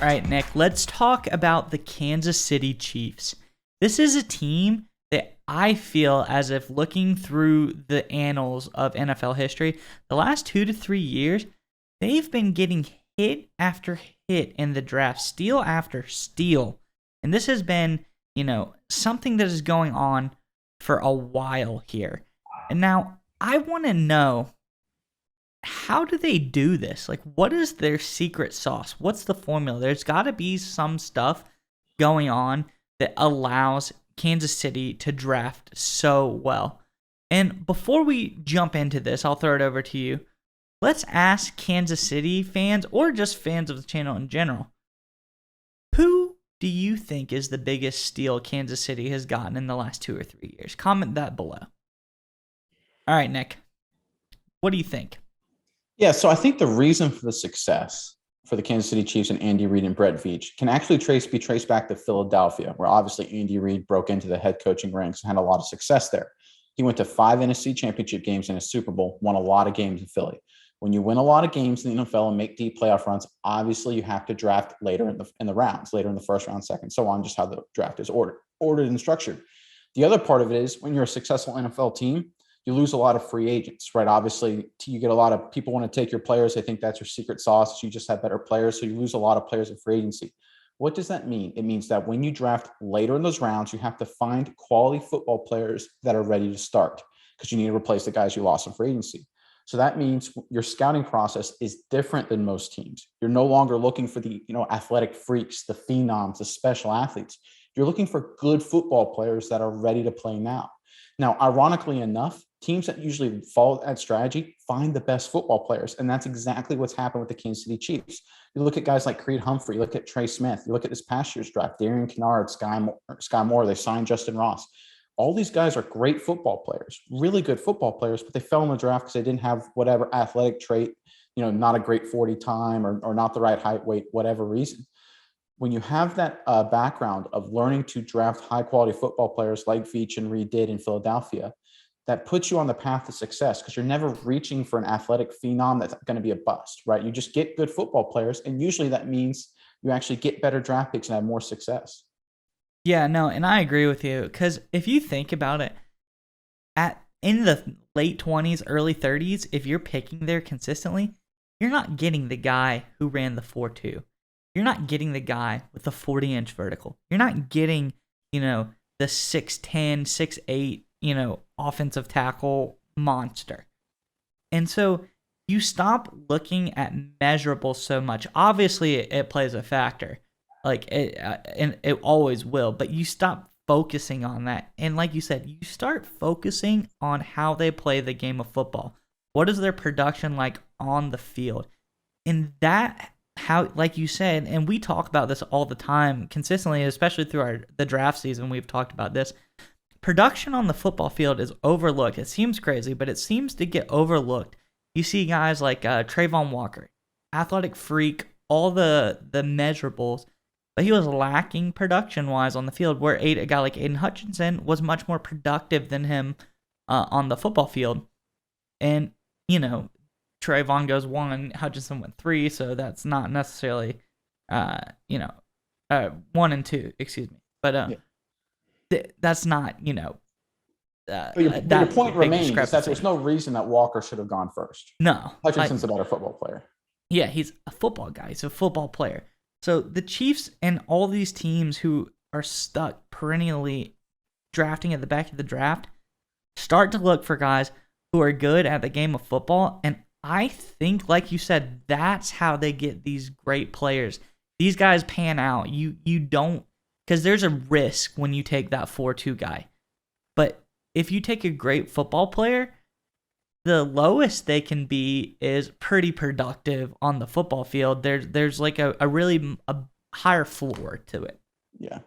All right, Nick, let's talk about the Kansas City Chiefs. This is a team that I feel as if looking through the annals of NFL history, the last 2 to 3 years, they've been getting hit after hit in the draft, steal after steal. And this has been, something that is going on for a while here. And now I want to know, how do they do this? Like, what is their secret sauce? What's the formula? There's got to be some stuff going on that allows Kansas City to draft so well. And before we jump into this, I'll throw it over to you. Let's ask Kansas City fans, or just fans of the channel in general, who do you think is the biggest steal Kansas City has gotten in the last 2 or 3 years? Comment that below. All right, Nick, what do you think? Yeah, so I think the reason for the success for the Kansas City Chiefs and Andy Reid and Brett Veach can actually be traced back to Philadelphia, where obviously Andy Reid broke into the head coaching ranks and had a lot of success there. He went to 5 NFC championship games and a Super Bowl, won a lot of games in Philly. When you win a lot of games in the NFL and make deep playoff runs, obviously you have to draft later in the rounds, later in the first round, second, so on, just how the draft is ordered and structured. The other part of it is when you're a successful NFL team, you lose a lot of free agents, right? Obviously, you get a lot of people want to take your players. They think that's your secret sauce. You just have better players. So you lose a lot of players in free agency. What does that mean? It means that when you draft later in those rounds, you have to find quality football players that are ready to start because you need to replace the guys you lost in free agency. So that means your scouting process is different than most teams. You're no longer looking for the athletic freaks, the phenoms, the special athletes. You're looking for good football players that are ready to play now. Now, ironically enough, teams that usually follow that strategy find the best football players. And that's exactly what's happened with the Kansas City Chiefs. You look at guys like Creed Humphrey, you look at Trey Smith, you look at this past year's draft, Darian Kennard, Sky Moore, they signed Justin Ross. All these guys are great football players, really good football players, but they fell in the draft because they didn't have whatever athletic trait, not a great 40 time or not the right height, weight, whatever reason. When you have that background of learning to draft high quality football players like Veach and Reid did in Philadelphia, that puts you on the path to success because you're never reaching for an athletic phenom that's going to be a bust, right? You just get good football players, and usually that means you actually get better draft picks and have more success. Yeah, no, and I agree with you because if you think about it, in the late 20s, early 30s, if you're picking there consistently, you're not getting the guy who ran the 4.2. You're not getting the guy with the 40-inch vertical. You're not getting, the 6'10", 6'8", offensive tackle monster. And so you stop looking at measurables so much. Obviously, it plays a factor. Like and it always will. But you stop focusing on that. And like you said, you start focusing on how they play the game of football. What is their production like on the field? And that, how, like you said, and we talk about this all the time consistently, especially through the draft season, we've talked about this. Production on the football field is overlooked. It seems crazy, but it seems to get overlooked. You see guys like Trayvon Walker, athletic freak, all the measurables, but he was lacking production-wise on the field, where a guy like Aiden Hutchinson was much more productive than him on the football field. And, Trayvon goes 1, Hutchinson went 3, so that's not necessarily, 1 and 2, excuse me. But that's not, but your point remains is that there's no reason that Walker should have gone first. No. Hutchinson's a better football player. Yeah, he's a football guy. He's a football player. So the Chiefs and all these teams who are stuck perennially drafting at the back of the draft start to look for guys who are good at the game of football. And I think, like you said, that's how they get these great players. These guys pan out. You don't, because there's a risk when you take that 4.2 guy. But if you take a great football player, the lowest they can be is pretty productive on the football field. There's like a really higher floor to it. Yeah.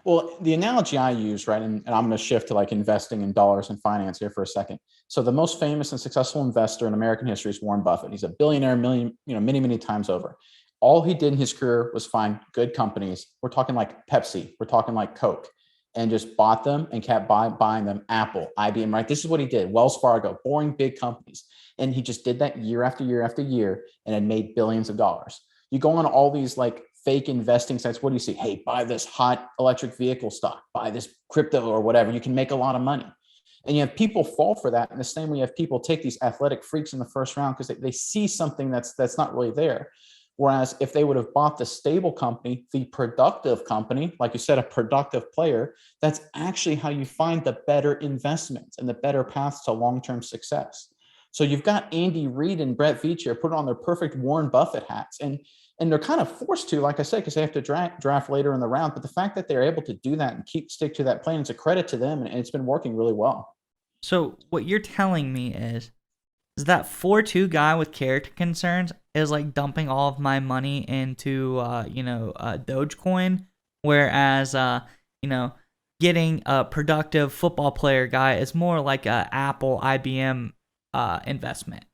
Well, the analogy I use, right, and I'm going to shift to like investing in dollars and finance here for a second. So the most famous and successful investor in American history is Warren Buffett. He's a billionaire, many, many times over. All he did in his career was find good companies. We're talking like Pepsi. We're talking like Coke. And just bought them and kept buying them. Apple, IBM, right? This is what he did. Wells Fargo, boring big companies. And he just did that year after year after year and had made billions of dollars. You go on all these like fake investing sites, what do you see? Hey, buy this hot electric vehicle stock, buy this crypto or whatever. You can make a lot of money. And you have people fall for that. And the same way you have people take these athletic freaks in the first round because they see something that's not really there. Whereas if they would have bought the stable company, the productive company, like you said, a productive player, that's actually how you find the better investments and the better paths to long-term success. So you've got Andy Reid and Brett Veach here put on their perfect Warren Buffett hats. And they're kind of forced to, like I said, because they have to draft later in the round. But the fact that they're able to do that and stick to that plan, it's a credit to them. And it's been working really well. So what you're telling me is that 4-2 guy with character concerns is like dumping all of my money into, Dogecoin, whereas, getting a productive football player guy is more like a Apple, IBM investment.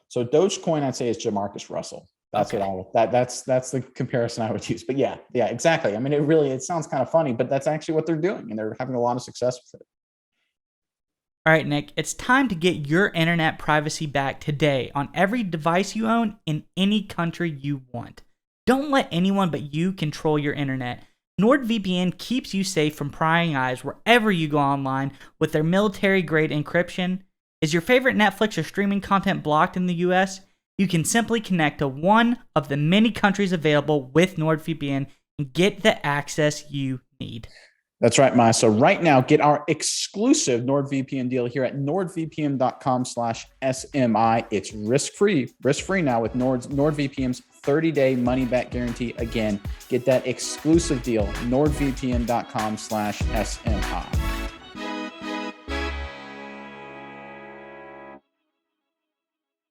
So Dogecoin, I'd say, is Jamarcus Russell. That's okay. That's the comparison I would use. But yeah, exactly. I mean, it sounds kind of funny, but that's actually what they're doing, and they're having a lot of success with it. All right, Nick, it's time to get your internet privacy back today on every device you own in any country you want. Don't let anyone but you control your internet. NordVPN keeps you safe from prying eyes wherever you go online with their military-grade encryption. Is your favorite Netflix or streaming content blocked in the US? You can simply connect to one of the many countries available with NordVPN and get the access you need. That's right, Maya. So right now, get our exclusive NordVPN deal here at nordvpn.com/SMI. It's risk-free now with NordVPN's 30-day money-back guarantee. Again, get that exclusive deal, nordvpn.com/SMI.